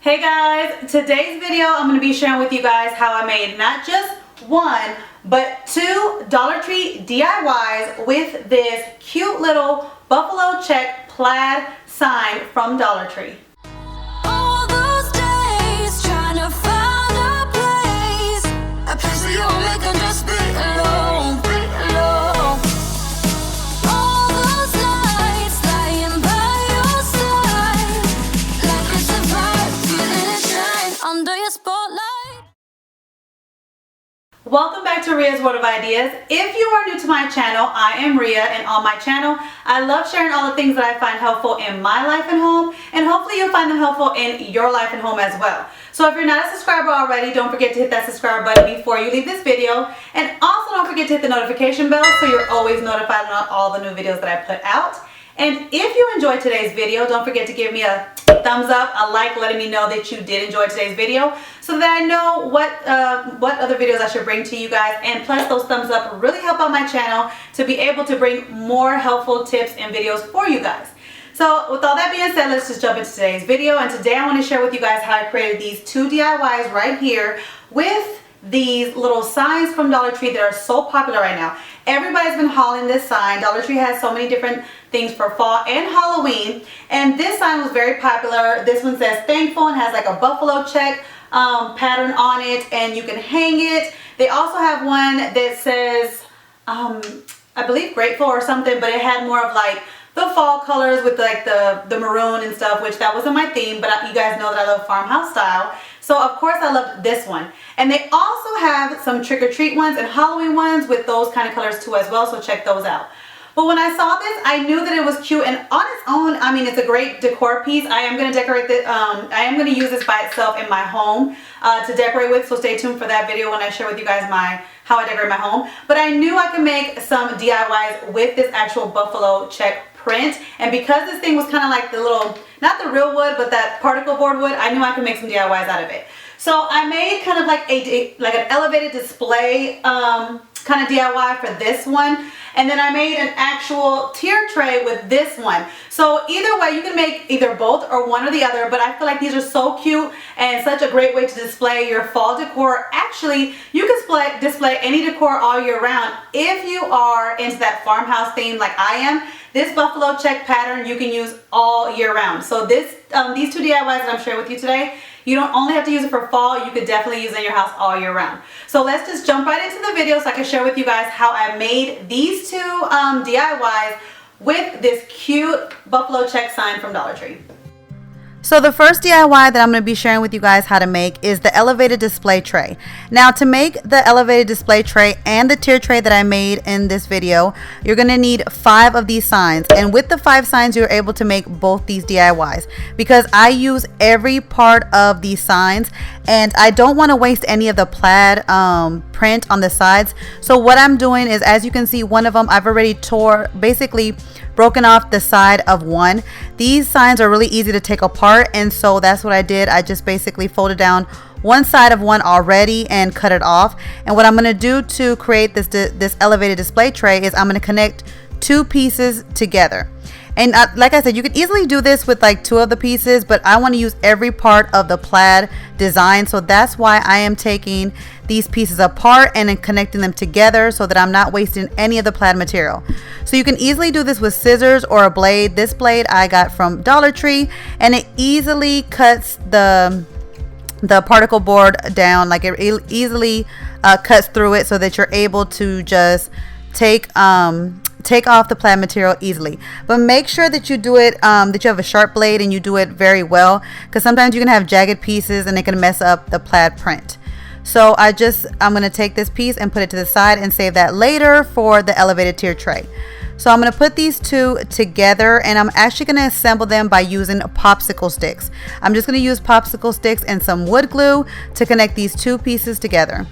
Hey guys, today's video I'm going to be sharing with you guys how I made not just one but two Dollar Tree DIYs with this cute little buffalo check plaid sign from Dollar Tree. All those days trying to find a place where you'll make them just be alone, All those nights lying by your side, like it's a vibe, feeling it shine under your spotlight. Welcome back to Ria's World of Ideas. If you are new to my channel, I am Ria, and on my channel I love sharing all the things that I find helpful in my life and home, and hopefully you'll find them helpful in your life and home as well. So if you're not a subscriber already, don't forget to hit that subscribe button before you leave this video, and also don't forget to hit the notification bell so you're always notified on all the new videos that I put out. And if you enjoyed today's video, don't forget to give me a thumbs up, a like, letting me know that you did enjoy today's video so that I know what other videos I should bring to you guys. And plus, those thumbs up really help out my channel to be able to bring more helpful tips and videos for you guys. So with all that being said, let's just jump into today's video. And today I want to share with you guys how I created these two DIYs right here with these little signs from Dollar Tree that are so popular right now. Everybody's been hauling this sign. Dollar Tree has so many different things for fall and Halloween, and this sign was very popular. This one says thankful and has like a buffalo check pattern on it, and you can hang it. They also have one that says I believe grateful or something, but it had more of like the fall colors with like the maroon and stuff, which that wasn't my theme, but you guys know that I love farmhouse style. So of course I loved this one. And they also have some trick-or-treat ones and Halloween ones with those kind of colors too as well, so check those out. But when I saw this, I knew that it was cute, and on its own, I mean, it's a great decor piece. I am going to decorate this, I am going to use this by itself in my home to decorate with, so stay tuned for that video when I share with you guys how I decorate my home. But I knew I could make some DIYs with this actual buffalo check print, and because this thing was kind of like the little, not the real wood, but that particle board wood, I knew I could make some DIYs out of it. So I made kind of like an elevated display kind of DIY for this one, and then I made an actual tier tray with this one. So either way, you can make either both or one or the other, but I feel like these are so cute and such a great way to display your fall decor. Actually, you can display any decor all year round if you are into that farmhouse theme like I am. This buffalo check pattern you can use all year round. So these two DIYs that I'm sharing with you today, you don't only have to use it for fall, you could definitely use it in your house all year round. So let's just jump right into the video so I can share with you guys how I made these two DIYs with this cute buffalo check sign from Dollar Tree. So the first DIY that I'm going to be sharing with you guys how to make is the elevated display tray. Now, to make the elevated display tray and the tier tray that I made in this video, you're going to need 5 of these signs. And with the 5 signs, you're able to make both these DIYs because I use every part of these signs and I don't want to waste any of the plaid print on the sides. So what I'm doing is, as you can see, one of them I've already basically broken off the side of one. These signs are really easy to take apart, and so that's what I did. I just basically folded down one side of one already and cut it off. And what I'm going to do to create this elevated display tray is I'm going to connect 2 pieces together. And like I said, you could easily do this with like 2 of the pieces, but I want to use every part of the plaid design. So that's why I am taking these pieces apart and then connecting them together so that I'm not wasting any of the plaid material. So you can easily do this with scissors or a blade. This blade I got from Dollar Tree, and it easily cuts the particle board down. Like it easily cuts through it so that you're able to just take off the plaid material easily. But make sure that you do it that you have a sharp blade and you do it very well, because sometimes you can have jagged pieces and it can mess up the plaid print. So I'm going to take this piece and put it to the side and save that later for the elevated tier tray. So I'm going to put these two together, and I'm actually going to assemble them by using popsicle sticks. I'm just going to use popsicle sticks and some wood glue to connect these 2 pieces together.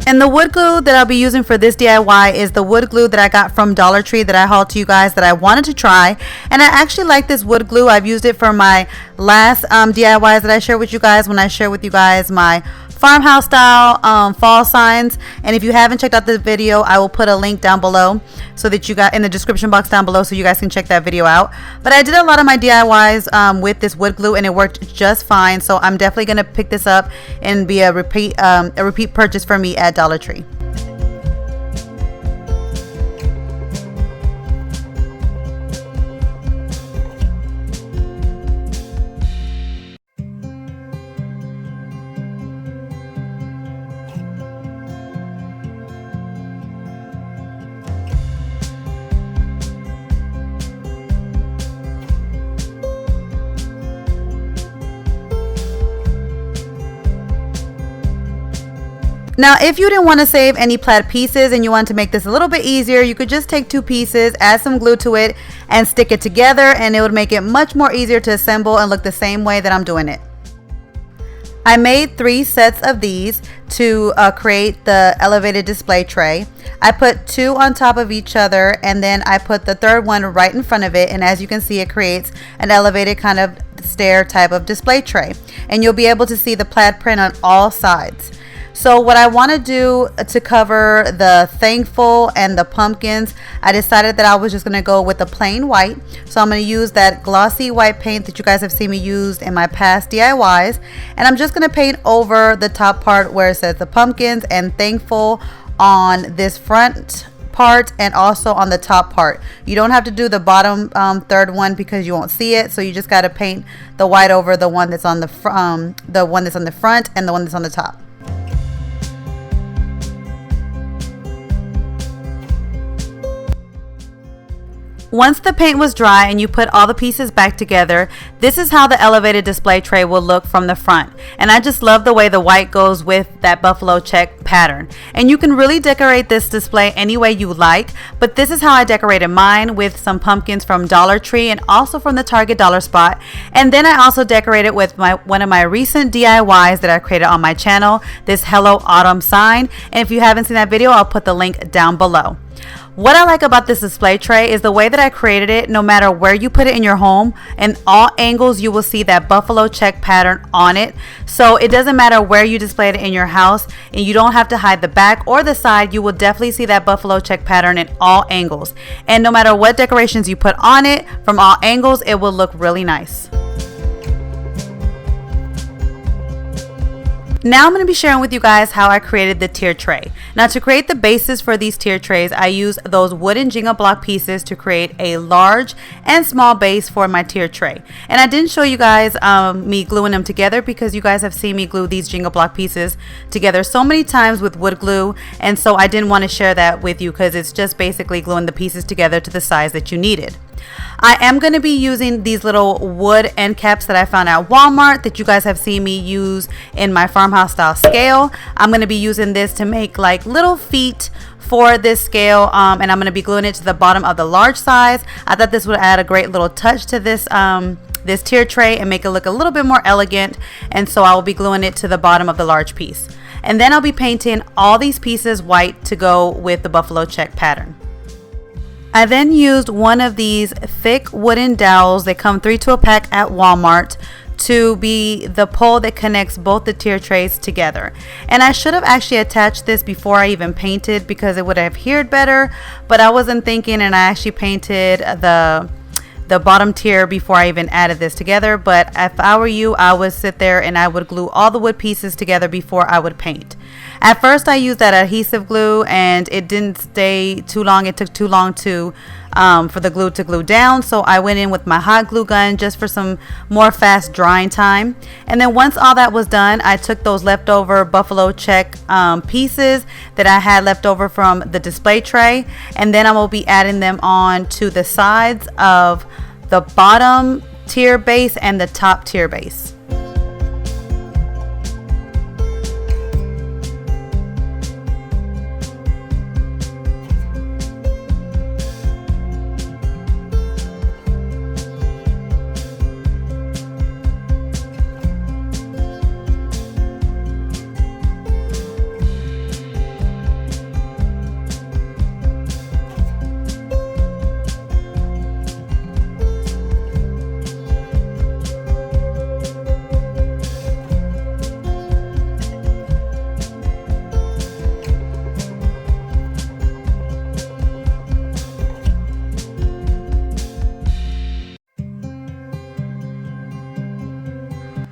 And the wood glue that I'll be using for this DIY is the wood glue that I got from Dollar Tree that I hauled to you guys that I wanted to try. And I actually like this wood glue. I've used it for my last DIYs that I shared with you guys when I shared with you guys my farmhouse style fall signs. And if you haven't checked out this video, I will put a link down below so that you got in the description box down below so you guys can check that video out. But I did a lot of my DIYs with this wood glue and it worked just fine. So I'm definitely going to pick this up and be a repeat purchase for me at Dollar Tree. Now, if you didn't want to save any plaid pieces and you want to make this a little bit easier, you could just take 2 pieces, add some glue to it, and stick it together, and it would make it much more easier to assemble and look the same way that I'm doing it. I made 3 sets of these to create the elevated display tray. I put 2 on top of each other, and then I put the 3rd one right in front of it, and as you can see, it creates an elevated kind of stair type of display tray, and you'll be able to see the plaid print on all sides. So what I want to do to cover the thankful and the pumpkins, I decided that I was just going to go with the plain white. So I'm going to use that glossy white paint that you guys have seen me use in my past DIYs. And I'm just going to paint over the top part where it says the pumpkins and thankful on this front part and also on the top part. You don't have to do the bottom 3rd one because you won't see it. So you just got to paint the white over the one that's on the front and the one that's on the top. Once the paint was dry and you put all the pieces back together, this is how the elevated display tray will look from the front. And I just love the way the white goes with that buffalo check pattern. And you can really decorate this display any way you like, but this is how I decorated mine, with some pumpkins from Dollar Tree and also from the Target dollar spot. And then I also decorated with one of my recent DIYs that I created on my channel, this Hello Autumn sign. And if you haven't seen that video, I'll put the link down below. What I like about this display tray is the way that I created it. No matter where you put it in your home, in all angles you will see that buffalo check pattern on it. So it doesn't matter where you display it in your house, and you don't have to hide the back or the side. You will definitely see that buffalo check pattern in all angles. And no matter what decorations you put on it, from all angles, it will look really nice. Now I'm going to be sharing with you guys how I created the tier tray. Now, to create the bases for these tier trays, I used those wooden Jenga block pieces to create a large and small base for my tier tray. And I didn't show you guys me gluing them together because you guys have seen me glue these Jenga block pieces together so many times with wood glue, and so I didn't want to share that with you because it's just basically gluing the pieces together to the size that you needed. I am going to be using these little wood end caps that I found at Walmart that you guys have seen me use in my farmhouse style scale. I'm going to be using this to make like little feet for this scale, and I'm going to be gluing it to the bottom of the large size. I thought this would add a great little touch to this this tier tray and make it look a little bit more elegant, and so I will be gluing it to the bottom of the large piece. And then I'll be painting all these pieces white to go with the buffalo check pattern. I then used one of these thick wooden dowels. They come 3 to a pack at Walmart to be the pole that connects both the tier trays together. And I should have actually attached this before I even painted because it would have adhered better, but I wasn't thinking, and I actually painted the bottom tier before I even added this together. But if I were you, I would sit there and I would glue all the wood pieces together before I would paint. At first I used that adhesive glue and it didn't stay too long. It took too long to for the glue to glue down, so I went in with my hot glue gun just for some more fast drying time. And then once all that was done, I took those leftover buffalo check pieces that I had left over from the display tray, and then I will be adding them on to the sides of the bottom tier base and the top tier base.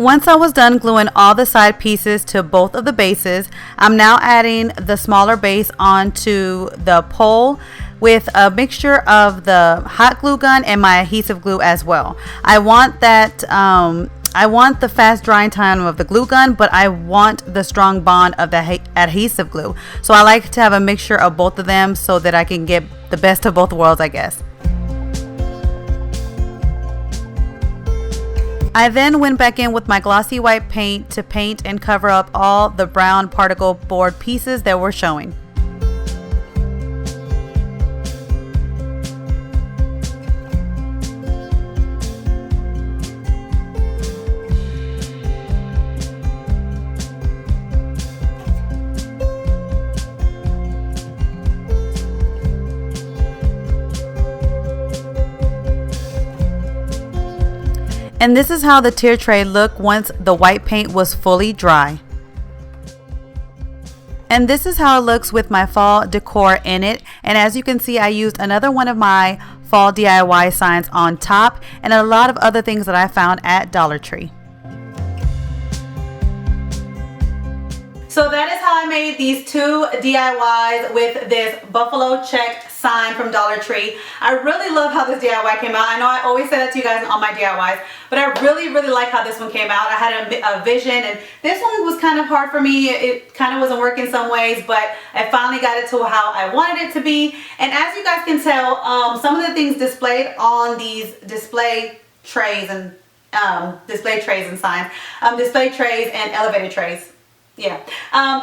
Once I was done gluing all the side pieces to both of the bases, I'm now adding the smaller base onto the pole with a mixture of the hot glue gun and my adhesive glue as well. I want that I want the fast drying time of the glue gun, but I want the strong bond of the adhesive glue. So I like to have a mixture of both of them so that I can get the best of both worlds, I guess. I then went back in with my glossy white paint to paint and cover up all the brown particle board pieces that were showing. And this is how the tier tray looked once the white paint was fully dry. And this is how it looks with my fall decor in it. And as you can see, I used another one of my fall DIY signs on top and a lot of other things that I found at Dollar Tree. So that is how I made these two DIYs with this buffalo check sign from Dollar Tree. I really love how this DIY came out. I know I always say that to you guys on my DIYs, but I really like how this one came out. I had a vision, and this one was kind of hard for me. It kind of wasn't working some ways, but I finally got it to how I wanted it to be. And as you guys can tell, some of the things displayed on these display trays and signs, display trays and elevator trays. Yeah,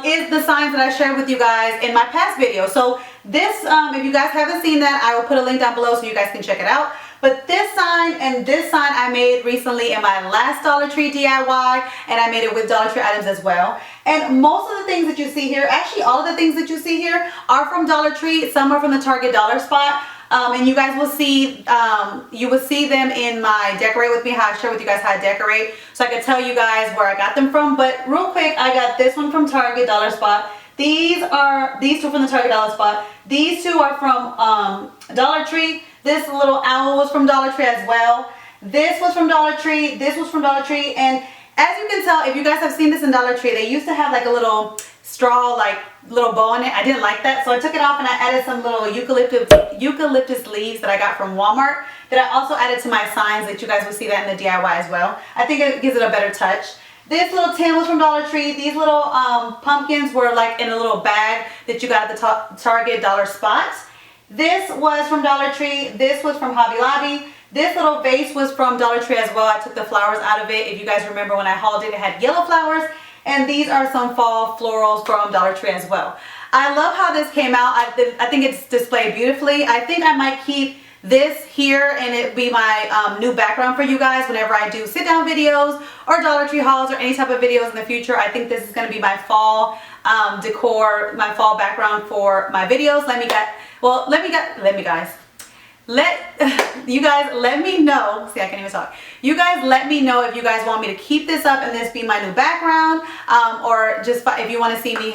is the signs that I shared with you guys in my past video. So this, if you guys haven't seen that, I will put a link down below so you guys can check it out. But this sign and this sign I made recently in my last Dollar Tree DIY, and I made it with Dollar Tree items as well. And most of the things that you see here, actually all of the things that you see here are from Dollar Tree. Some are from the Target dollar spot. And you guys will see, them in my decorate with me, how I share with you guys how I decorate, so I can tell you guys where I got them from. But real quick, I got this one from Target dollar spot. These two from the Target dollar spot. These two are from Dollar Tree. This little owl was from Dollar Tree as well. This was from Dollar Tree. This was from Dollar Tree. And as you can tell, if you guys have seen this in Dollar Tree, they used to have like a little straw, like little bow in it. I didn't like that, so I took it off and I added some little eucalyptus leaves that I got from Walmart that I also added to my signs, that you guys will see that in the DIY as well. I think it gives it a better touch. This little tin was from Dollar Tree. These little pumpkins were like in a little bag that you got at the Target dollar spot. This was from Dollar Tree. This was from Hobby Lobby. This little vase was from Dollar Tree as well. I took the flowers out of it. If you guys remember when I hauled it, it had yellow flowers. And these are some fall florals from Dollar Tree as well. I love how this came out. I think it's displayed beautifully. I think I might keep this here and it be my new background for you guys whenever I do sit down videos or Dollar Tree hauls or any type of videos in the future. I think this is going to be my fall decor, my fall background for my videos. Let you guys let me know. See, I can't even talk. You guys let me know if you guys want me to keep this up and this be my new background, or just if you want to see me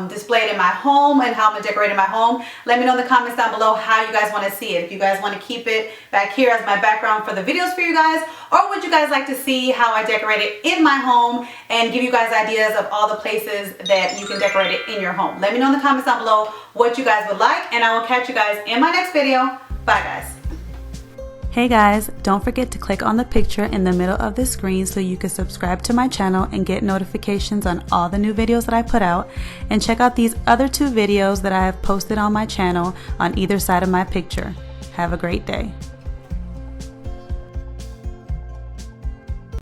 display it in my home and how I'm gonna decorate in my home. Let me know in the comments down below how you guys want to see it. If you guys want to keep it back here as my background for the videos for you guys, or would you guys like to see how I decorate it in my home and give you guys ideas of all the places that you can decorate it in your home. Let me know in the comments down below what you guys would like, and I will catch you guys in my next video. Bye guys. Hey guys, don't forget to click on the picture in the middle of the screen so you can subscribe to my channel and get notifications on all the new videos that I put out, and check out these other two videos that I have posted on my channel on either side of my picture. Have a great day.